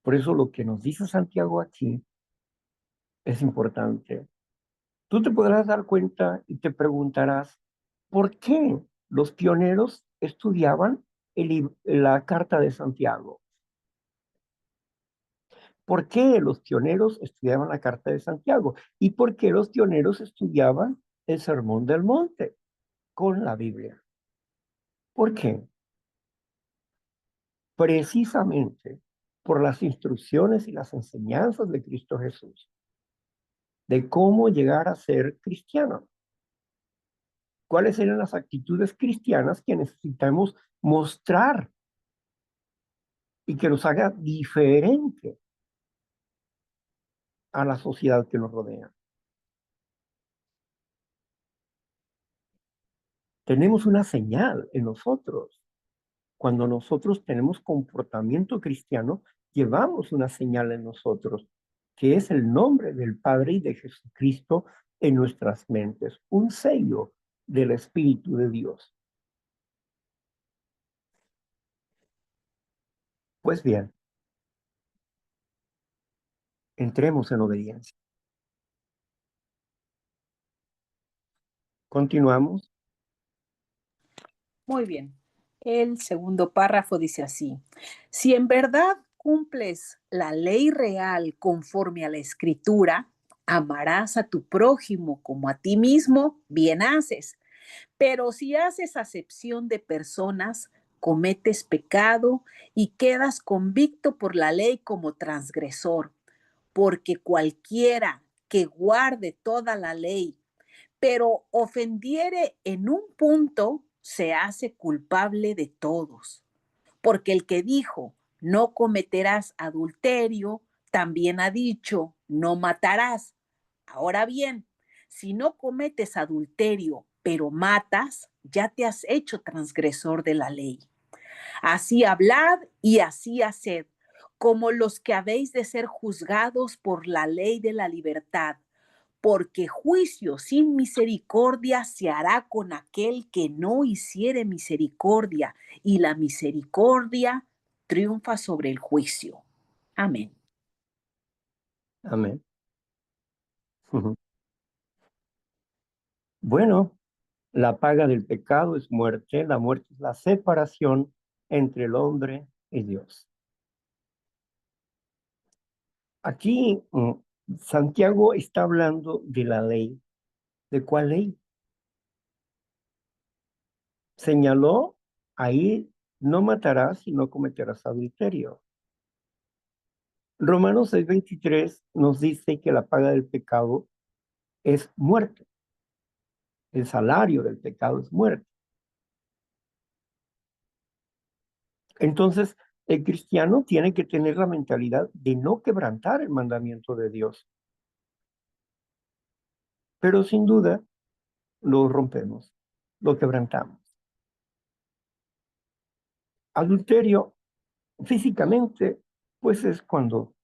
Por eso lo que nos dice Santiago aquí es importante. Tú te podrás dar cuenta y te preguntarás, ¿por qué los pioneros estudiaban la carta de Santiago? ¿Por qué los pioneros estudiaban la carta de Santiago? ¿Y por qué los pioneros estudiaban el Sermón del Monte con la Biblia? ¿Por qué? Precisamente por las instrucciones y las enseñanzas de Cristo Jesús, de cómo llegar a ser cristiano. ¿Cuáles eran las actitudes cristianas que necesitamos mostrar y que nos haga diferente a la sociedad que nos rodea? Tenemos una señal en nosotros. Cuando nosotros tenemos comportamiento cristiano, llevamos una señal en nosotros. que es el nombre del Padre y de Jesucristo en nuestras mentes, un sello del Espíritu de Dios. Pues bien, entremos en obediencia. Continuamos. Muy bien. El segundo párrafo dice así: si en verdad cumples la ley real conforme a la escritura, amarás a tu prójimo como a ti mismo, bien haces. Pero si haces acepción de personas, cometes pecado y quedas convicto por la ley como transgresor, porque cualquiera que guarde toda la ley pero ofendiere en un punto, se hace culpable de todos. Porque el que dijo, no cometerás adulterio, también ha dicho, no matarás. Ahora bien, si no cometes adulterio, pero matas, ya te has hecho transgresor de la ley. Así hablad y así haced, como los que habéis de ser juzgados por la ley de la libertad, porque juicio sin misericordia se hará con aquel que no hiciere misericordia, y la misericordia triunfa sobre el juicio. Amén. Amén. Bueno, la paga del pecado es muerte, la muerte es la separación entre el hombre y Dios. Aquí Santiago está hablando de la ley. ¿De cuál ley? Señaló ahí, no matarás y no cometerás adulterio. Romanos 6:23 nos dice que la paga del pecado es muerte. El salario del pecado es muerte. Entonces, el cristiano tiene que tener la mentalidad de no quebrantar el mandamiento de Dios. Pero sin duda, lo rompemos, lo quebrantamos. Adulterio, físicamente, pues es cuando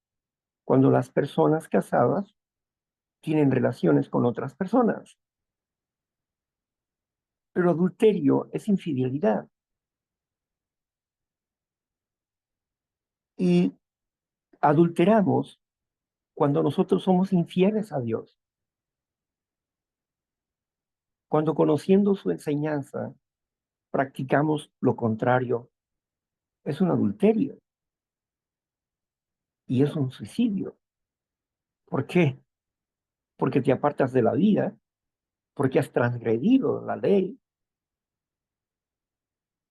las personas casadas tienen relaciones con otras personas. Pero adulterio es infidelidad. Y adulteramos cuando nosotros somos infieles a Dios, cuando conociendo su enseñanza practicamos lo contrario, es un adulterio y es un suicidio. ¿Por qué? Porque te apartas de la vida, porque has transgredido la ley,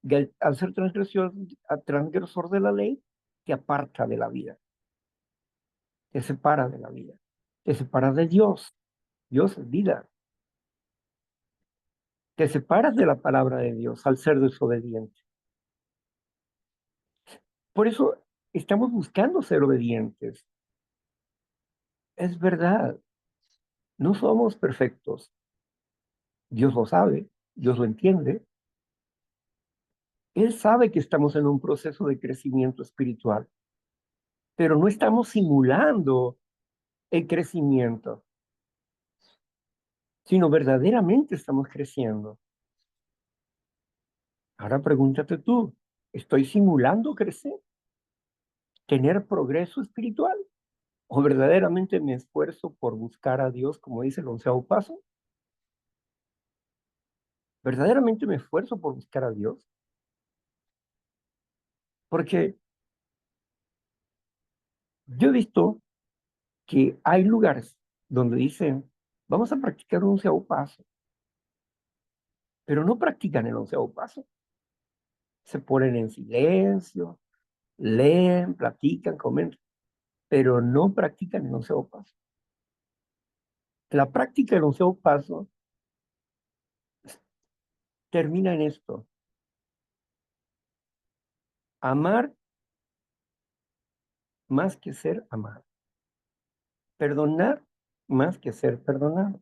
y al ser transgresor de la ley, te aparta de la vida, te separa de la vida, te separa de Dios. Dios es vida. Te separas de la palabra de Dios al ser desobediente. Por eso estamos buscando ser obedientes. Es verdad, no somos perfectos. Dios lo sabe, Dios lo entiende. Él sabe que estamos en un proceso de crecimiento espiritual, pero no estamos simulando el crecimiento, sino verdaderamente estamos creciendo. Ahora pregúntate tú, ¿estoy simulando crecer, tener progreso espiritual? ¿O verdaderamente me esfuerzo por buscar a Dios, como dice el 11º paso? ¿Verdaderamente me esfuerzo por buscar a Dios? Porque yo he visto que hay lugares donde dicen, vamos a practicar un 11º paso, pero no practican el 11º paso. Se ponen en silencio, leen, platican, comentan, pero no practican el 11º paso. La práctica del 11º paso termina en esto: amar más que ser amado, perdonar más que ser perdonado,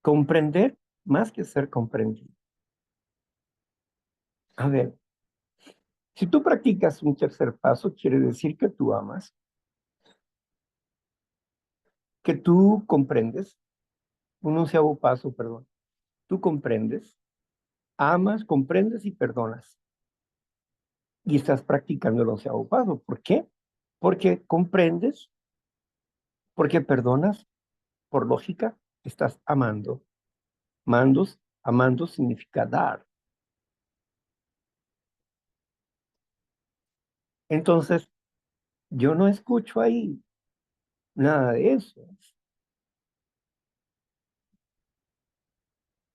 comprender más que ser comprendido. A ver, Si tú practicas un tercer paso, quiere decir que tú amas, que tú comprendes, un onceavo paso, perdón, tú comprendes, amas, comprendes y perdonas. Y estás practicando el onceavo paso. ¿Por qué? Porque comprendes, porque perdonas, por lógica, estás amando. Amando significa dar. Entonces, yo no escucho ahí nada de eso.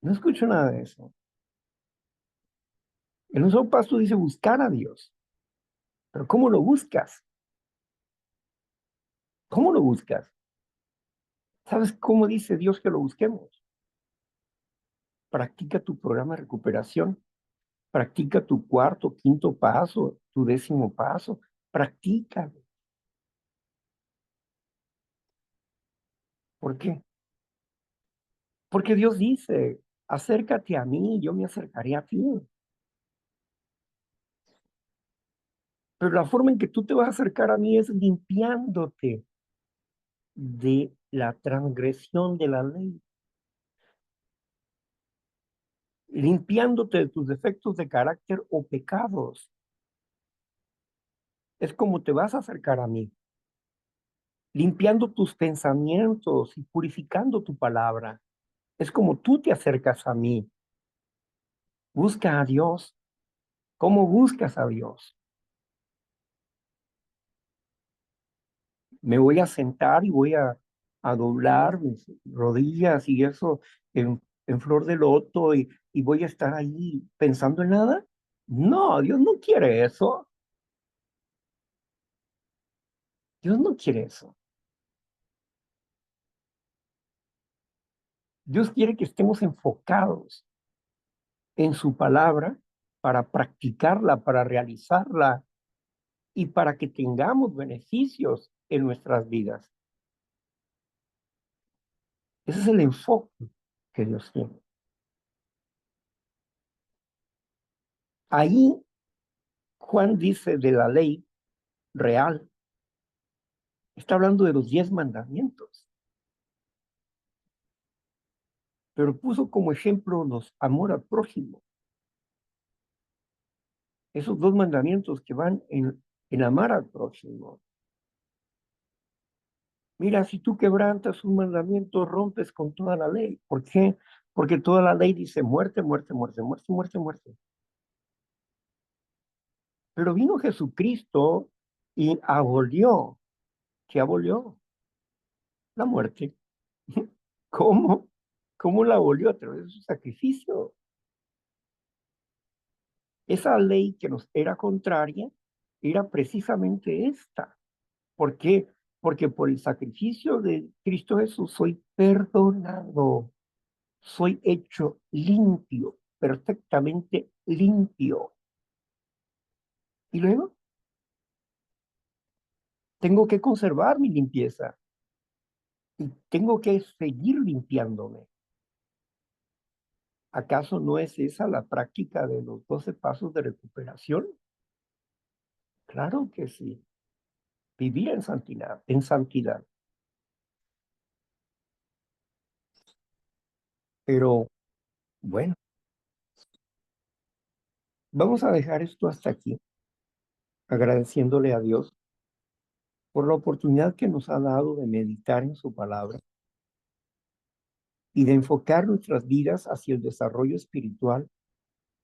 No escucho nada de eso. El onceavo paso dice buscar a Dios. Pero ¿cómo lo buscas? ¿Cómo lo buscas? ¿Sabes cómo dice Dios que lo busquemos? Practica tu programa de recuperación. Practica tu cuarto, quinto paso, tu décimo paso. Practícalo. ¿Por qué? Porque Dios dice, acércate a mí, yo me acercaré a ti. Pero la forma en que tú te vas a acercar a mí es limpiándote de la transgresión de la ley, limpiándote de tus defectos de carácter o pecados. Es como te vas a acercar a mí, limpiando tus pensamientos y purificando tu palabra. Es como tú te acercas a mí. Busca a Dios. ¿Cómo buscas a Dios? Me voy a sentar y voy a doblar mis rodillas y eso en flor de loto y voy a estar ahí pensando en nada. No, Dios no quiere eso. Dios no quiere eso. Dios quiere que estemos enfocados en su palabra para practicarla, para realizarla y para que tengamos beneficios en nuestras vidas. Ese es el enfoque que Dios tiene. Ahí Juan dice de la ley real, está hablando de los 10 mandamientos, pero puso como ejemplo los amor al prójimo. Esos 2 mandamientos que van en amar al prójimo. Mira, si tú quebrantas un mandamiento, rompes con toda la ley. ¿Por qué? Porque toda la ley dice muerte, muerte, muerte, muerte, muerte, muerte. Pero vino Jesucristo y abolió. ¿Qué abolió? La muerte. ¿Cómo? ¿Cómo la abolió? A través de su sacrificio. Esa ley que nos era contraria era precisamente esta. ¿Por qué? Porque por el sacrificio de Cristo Jesús soy perdonado, soy hecho limpio, perfectamente limpio. Y luego tengo que conservar mi limpieza y tengo que seguir limpiándome. ¿Acaso no es esa la práctica de los 12 pasos de recuperación? Claro que sí. Vivir en santidad, en santidad. Pero bueno, vamos a dejar esto hasta aquí, agradeciéndole a Dios por la oportunidad que nos ha dado de meditar en su palabra y de enfocar nuestras vidas hacia el desarrollo espiritual,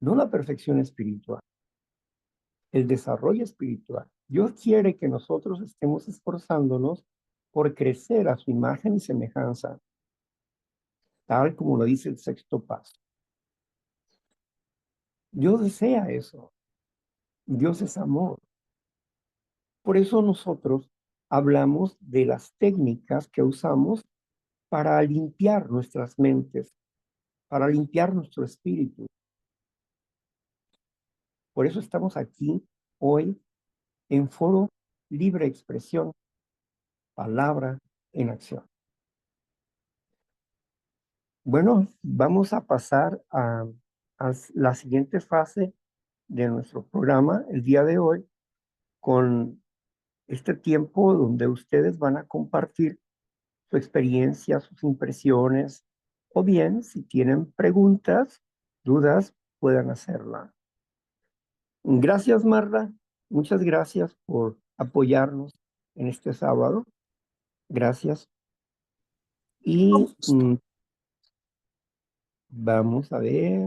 no la perfección espiritual, el desarrollo espiritual. Dios quiere que nosotros estemos esforzándonos por crecer a su imagen y semejanza, tal como lo dice el sexto paso. Dios desea eso. Dios es amor. Por eso nosotros hablamos de las técnicas que usamos para limpiar nuestras mentes, para limpiar nuestro espíritu. Por eso estamos aquí hoy en Foro Libre Expresión, Palabra en Acción. Bueno, vamos a pasar a la siguiente fase de nuestro programa el día de hoy con este tiempo donde ustedes van a compartir su experiencia, sus impresiones, o bien, si tienen preguntas, dudas, puedan hacerla. Gracias, Marla. Muchas gracias por apoyarnos en este sábado. Gracias. Y vamos a ver,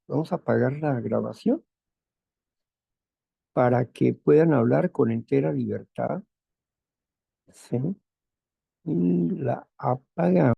vamos a apagar la grabación para que puedan hablar con entera libertad. Sí. Y la apagamos.